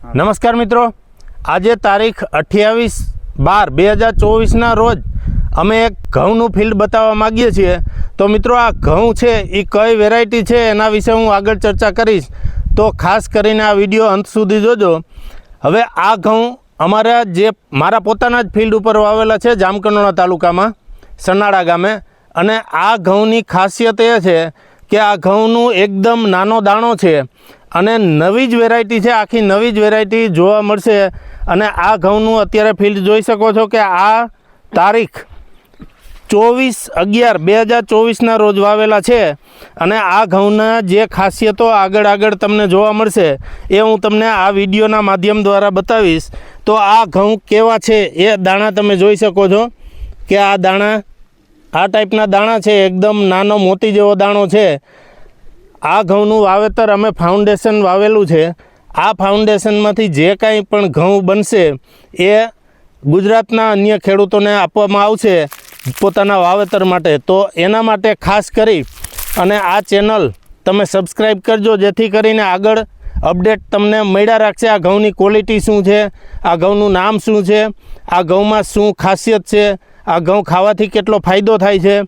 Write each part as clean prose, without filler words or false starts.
નમસ્કાર મિત્રો, આજે તારીખ 28/12/2024ના રોજ અમે એક ઘઉંનું ફિલ્ડ બતાવવા માગીએ છીએ। તો મિત્રો આ ઘઉં છે એ કઈ વેરાયટી છે એના વિશે હું આગળ ચર્ચા કરીશ, તો ખાસ કરીને આ વિડીયો અંત સુધી જોજો। હવે આ ઘઉં મારા પોતાના જ ફિલ્ડ ઉપર વાવેલા છે જામકંડોરણા તાલુકામાં સનાળા ગામે। અને આ ઘઉંની ખાસિયત એ છે કે આ ઘઉંનું એકદમ નાનો દાણો છે અને નવી જ વેરાયટી છે, આખી નવી જ વેરાયટી જોવા મળશે। અને આ ઘઉંનું અત્યારે ફિલ્ડ જોઈ શકો છો કે આ તારીખ 24/11/2024ના રોજ વાવેલા છે। અને આ ઘઉંના જે ખાસિયતો આગળ તમને જોવા મળશે એ હું તમને આ વિડીયોના માધ્યમ દ્વારા બતાવીશ। તો આ ઘઉં કેવા છે એ દાણા તમે જોઈ શકો છો કે આ દાણા આ ટાઈપના દાણા છે, એકદમ નાનો મોતી જેવો દાણો છે। આ ઘઉંનું વાવેતર અમે ફાઉન્ડેશન વાવેલું છે। આ ફાઉન્ડેશનમાંથી જે કાંઈ પણ ઘઉં બનશે એ ગુજરાતના અન્ય ખેડૂતોને આપવામાં આવશે પોતાના વાવેતર માટે। તો એના માટે ખાસ કરી અને આ ચેનલ તમે સબસ્ક્રાઈબ કરજો, જેથી કરીને આગળ અપડેટ તમને મળ્યા રાખશે। આ ઘઉંની ક્વોલિટી શું છે, આ ઘઉંનું નામ શું છે, આ ઘઉંમાં શું ખાસિયત છે, આ ઘઉં ખાવાથી કેટલો ફાયદો થાય છે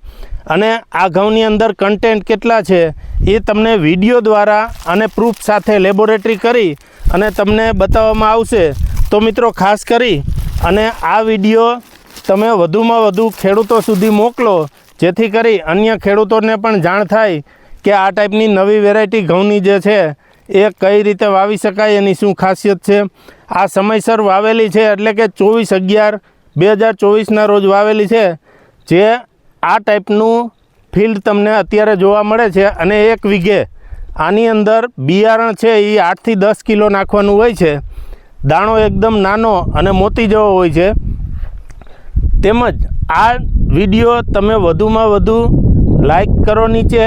અને આ ઘઉંની અંદર કન્ટેન્ટ કેટલા છે એ તમને વિડીયો દ્વારા અને પ્રૂફ સાથે લેબોરેટરી કરી અને તમને બતાવવામાં આવશે। તો મિત્રો ખાસ કરી અને આ વિડીયો તમે વધુમાં વધુ ખેડૂતો સુધી મોકલો, જેથી કરી અન્ય ખેડૂતોને પણ જાણ થાય કે આ ટાઈપની નવી વેરાયટી ઘઉંની જે છે એ કઈ રીતે વાવી શકાય, એની શું ખાસિયત છે। આ સમયસર વાવેલી છે, એટલે કે 24/11/2024ના રોજ વાવેલી છે। જે આ ટાઈપનું ફિલ્ડ તમને અત્યારે જોવા મળે છે અને 1 વીઘે આની અંદર બિયારણ છે એ 8 થી 10 કિલો નાખવાનું હોય છે। દાણો એકદમ નાનો અને મોતી જેવો હોય છે। તેમજ આ વિડીયો તમે વધુમાં વધુ લાઈક કરો નીચે,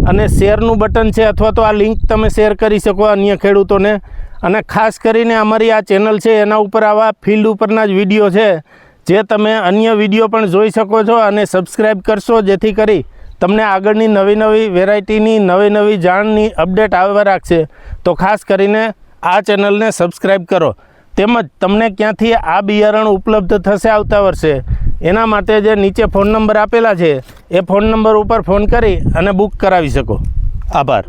અને શેરનું બટન છે અથવા તો આ લિંક તમે શેર કરી શકો અન્ય ખેડૂતોને। અને ખાસ કરીને અમારી આ ચેનલ છે એના ઉપર આવા ફિલ્ડ ઉપરના જ વિડીયો છે જે તમે અન્ય વિડીયો પણ જોઈ શકો છો અને સબસ્ક્રાઈબ કરશો, જેથી કરી તમને આગળની નવી વેરાયટીની નવી જાણની અપડેટ આવવા રાખશે। તો ખાસ કરીને આ ચેનલને સબસ્ક્રાઈબ કરો। તેમજ તમને ક્યાંથી આ બિયારણ ઉપલબ્ધ થશે આવતા વર્ષે એના માટે જે નીચે ફોન નંબર આપેલા છે એ ફોન નંબર ઉપર ફોન કરી અને બુક કરાવી શકો। આભાર।